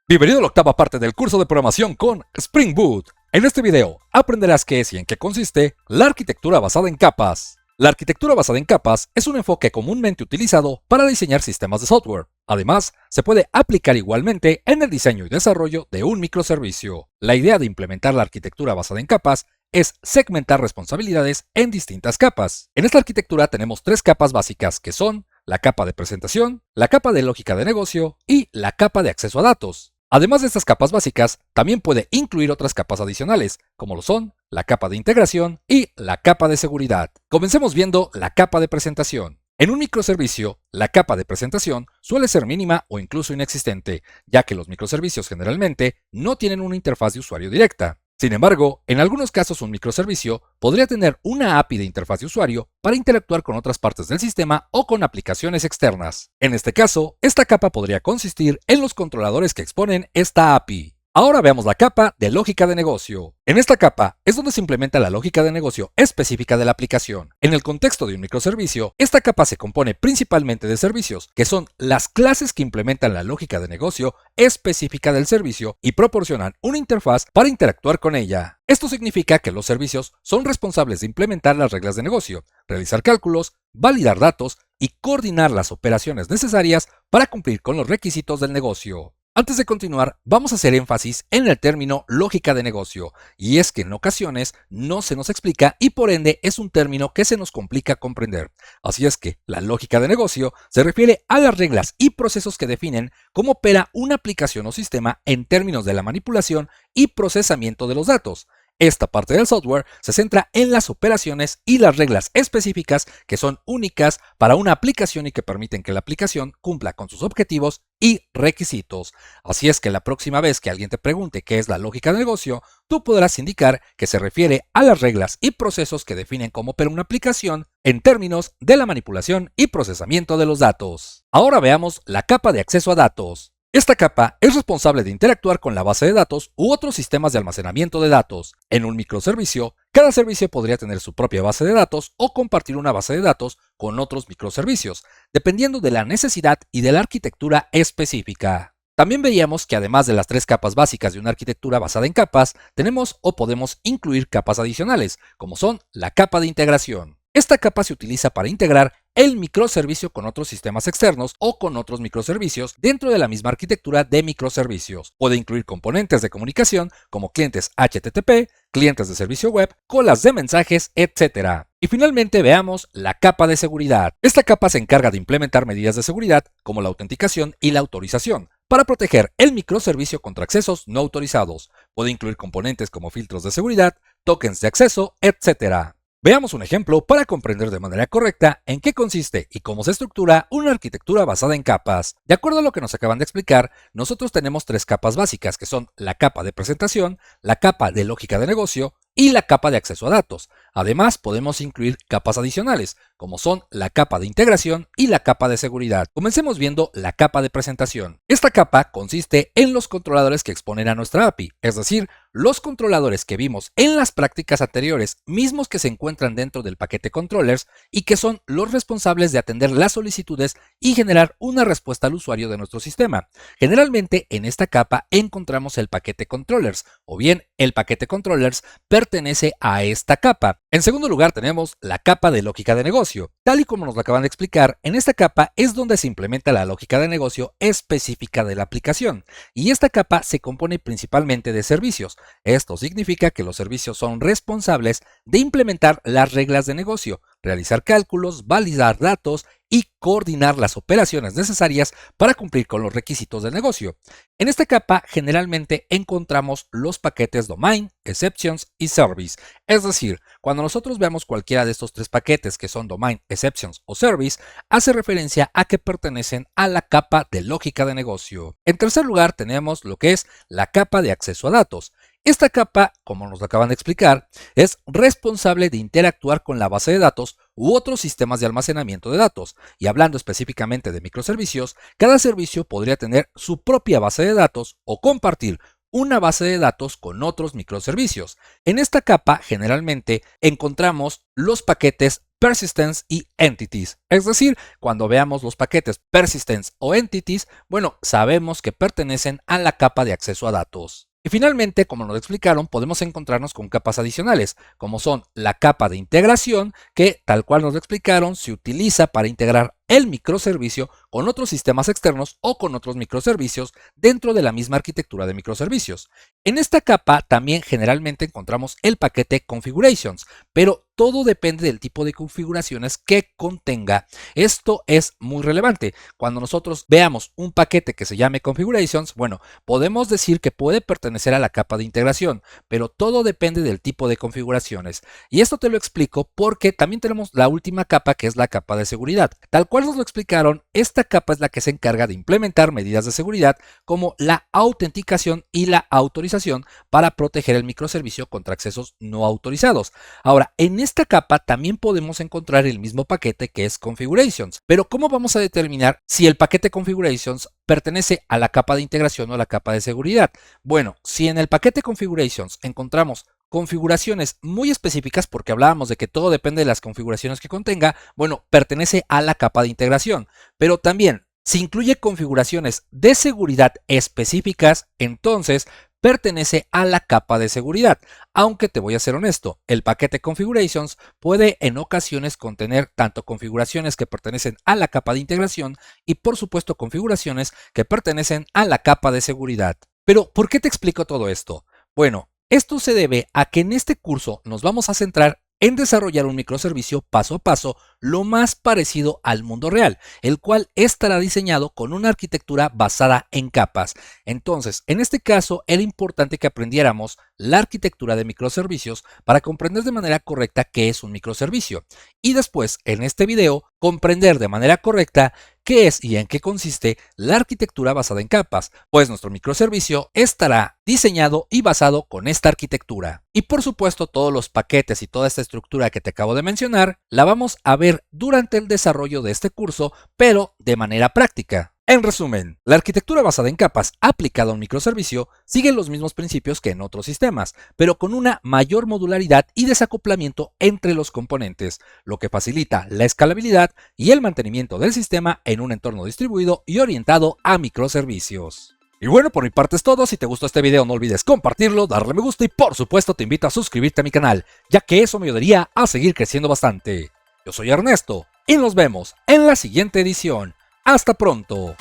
Bienvenido a la octava parte del curso de programación con Spring Boot. En este video aprenderás qué es y en qué consiste la arquitectura basada en capas. La arquitectura basada en capas es un enfoque comúnmente utilizado para diseñar sistemas de software. Además, se puede aplicar igualmente en el diseño y desarrollo de un microservicio. La idea de implementar la arquitectura basada en capas es segmentar responsabilidades en distintas capas. En esta arquitectura tenemos tres capas básicas que son la capa de presentación, la capa de lógica de negocio y la capa de acceso a datos. Además de estas capas básicas, también puede incluir otras capas adicionales, como lo son la capa de integración y la capa de seguridad. Comencemos viendo la capa de presentación. En un microservicio, la capa de presentación suele ser mínima o incluso inexistente, ya que los microservicios generalmente no tienen una interfaz de usuario directa. Sin embargo, en algunos casos un microservicio podría tener una API de interfaz de usuario para interactuar con otras partes del sistema o con aplicaciones externas. En este caso, esta capa podría consistir en los controladores que exponen esta API. Ahora veamos la capa de lógica de negocio. En esta capa es donde se implementa la lógica de negocio específica de la aplicación. En el contexto de un microservicio, esta capa se compone principalmente de servicios, que son las clases que implementan la lógica de negocio específica del servicio y proporcionan una interfaz para interactuar con ella. Esto significa que los servicios son responsables de implementar las reglas de negocio, realizar cálculos, validar datos y coordinar las operaciones necesarias para cumplir con los requisitos del negocio. Antes de continuar, vamos a hacer énfasis en el término lógica de negocio, y es que en ocasiones no se nos explica y por ende es un término que se nos complica comprender. Así es que la lógica de negocio se refiere a las reglas y procesos que definen cómo opera una aplicación o sistema en términos de la manipulación y procesamiento de los datos. Esta parte del software se centra en las operaciones y las reglas específicas que son únicas para una aplicación y que permiten que la aplicación cumpla con sus objetivos y requisitos. Así es que la próxima vez que alguien te pregunte qué es la lógica de negocio, tú podrás indicar que se refiere a las reglas y procesos que definen cómo opera una aplicación en términos de la manipulación y procesamiento de los datos. Ahora veamos la capa de acceso a datos. Esta capa es responsable de interactuar con la base de datos u otros sistemas de almacenamiento de datos. En un microservicio, cada servicio podría tener su propia base de datos o compartir una base de datos con otros microservicios, dependiendo de la necesidad y de la arquitectura específica. También veíamos que además de las tres capas básicas de una arquitectura basada en capas, tenemos o podemos incluir capas adicionales, como son la capa de integración. Esta capa se utiliza para integrar el microservicio con otros sistemas externos o con otros microservicios dentro de la misma arquitectura de microservicios. Puede incluir componentes de comunicación como clientes HTTP, clientes de servicio web, colas de mensajes, etc. Y finalmente veamos la capa de seguridad. Esta capa se encarga de implementar medidas de seguridad como la autenticación y la autorización para proteger el microservicio contra accesos no autorizados. Puede incluir componentes como filtros de seguridad, tokens de acceso, etc. Veamos un ejemplo para comprender de manera correcta en qué consiste y cómo se estructura una arquitectura basada en capas. De acuerdo a lo que nos acaban de explicar, nosotros tenemos tres capas básicas que son la capa de presentación, la capa de lógica de negocio y la capa de acceso a datos. Además, podemos incluir capas adicionales, como son la capa de integración y la capa de seguridad. Comencemos viendo la capa de presentación. Esta capa consiste en los controladores que exponen a nuestra API, es decir, los controladores que vimos en las prácticas anteriores, mismos que se encuentran dentro del paquete controllers y que son los responsables de atender las solicitudes y generar una respuesta al usuario de nuestro sistema. Generalmente en esta capa encontramos el paquete controllers, o bien el paquete controllers pertenece a esta capa. En segundo lugar tenemos la capa de lógica de negocio. Tal y como nos lo acaban de explicar, en esta capa es donde se implementa la lógica de negocio específica de la aplicación, y esta capa se compone principalmente de servicios. Esto significa que los servicios son responsables de implementar las reglas de negocio, realizar cálculos, validar datos y coordinar las operaciones necesarias para cumplir con los requisitos del negocio. En esta capa generalmente encontramos los paquetes Domain, Exceptions y Service. Es decir, cuando nosotros veamos cualquiera de estos tres paquetes que son Domain, Exceptions o Service, hace referencia a que pertenecen a la capa de lógica de negocio. En tercer lugar tenemos lo que es la capa de acceso a datos. Esta capa, como nos lo acaban de explicar, es responsable de interactuar con la base de datos u otros sistemas de almacenamiento de datos. Y hablando específicamente de microservicios, cada servicio podría tener su propia base de datos o compartir una base de datos con otros microservicios. En esta capa generalmente encontramos los paquetes persistence y entities. Es decir, cuando veamos los paquetes persistence o entities, bueno, sabemos que pertenecen a la capa de acceso a datos. Y finalmente, como nos explicaron, podemos encontrarnos con capas adicionales, como son la capa de integración, que tal cual nos lo explicaron, se utiliza para integrar el microservicio con otros sistemas externos o con otros microservicios dentro de la misma arquitectura de microservicios. En esta capa también generalmente encontramos el paquete configurations, pero todo depende del tipo de configuraciones que contenga. Esto es muy relevante. Cuando nosotros veamos un paquete que se llame configurations, bueno, podemos decir que puede pertenecer a la capa de integración, pero todo depende del tipo de configuraciones. Y esto te lo explico porque también tenemos la última capa, que es la capa de seguridad. Tal cual nos lo explicaron, esta capa es la que se encarga de implementar medidas de seguridad como la autenticación y la autorización para proteger el microservicio contra accesos no autorizados. Ahora, en esta capa también podemos encontrar el mismo paquete que es configurations, pero ¿cómo vamos a determinar si el paquete configurations pertenece a la capa de integración o a la capa de seguridad? Bueno, si en el paquete configurations encontramos configuraciones muy específicas, porque hablábamos de que todo depende de las configuraciones que contenga, bueno, pertenece a la capa de integración, pero también si incluye configuraciones de seguridad específicas, entonces pertenece a la capa de seguridad. Aunque te voy a ser honesto, el paquete configurations puede en ocasiones contener tanto configuraciones que pertenecen a la capa de integración y por supuesto configuraciones que pertenecen a la capa de seguridad. Pero, ¿por qué te explico todo esto? Bueno, esto se debe a que en este curso nos vamos a centrar en desarrollar un microservicio paso a paso lo más parecido al mundo real, el cual estará diseñado con una arquitectura basada en capas. Entonces, en este caso, era importante que aprendiéramos la arquitectura de microservicios para comprender de manera correcta qué es un microservicio. Y después, en este video, comprender de manera correcta qué es y en qué consiste la arquitectura basada en capas, pues nuestro microservicio estará diseñado y basado con esta arquitectura. Y por supuesto, todos los paquetes y toda esta estructura que te acabo de mencionar, la vamos a ver durante el desarrollo de este curso, pero de manera práctica. En resumen, la arquitectura basada en capas aplicada a un microservicio sigue los mismos principios que en otros sistemas, pero con una mayor modularidad y desacoplamiento entre los componentes, lo que facilita la escalabilidad y el mantenimiento del sistema en un entorno distribuido y orientado a microservicios. Y bueno, por mi parte es todo. Si te gustó este video no olvides compartirlo, darle me gusta y por supuesto te invito a suscribirte a mi canal, ya que eso me ayudaría a seguir creciendo bastante. Yo soy Ernesto y nos vemos en la siguiente edición. ¡Hasta pronto!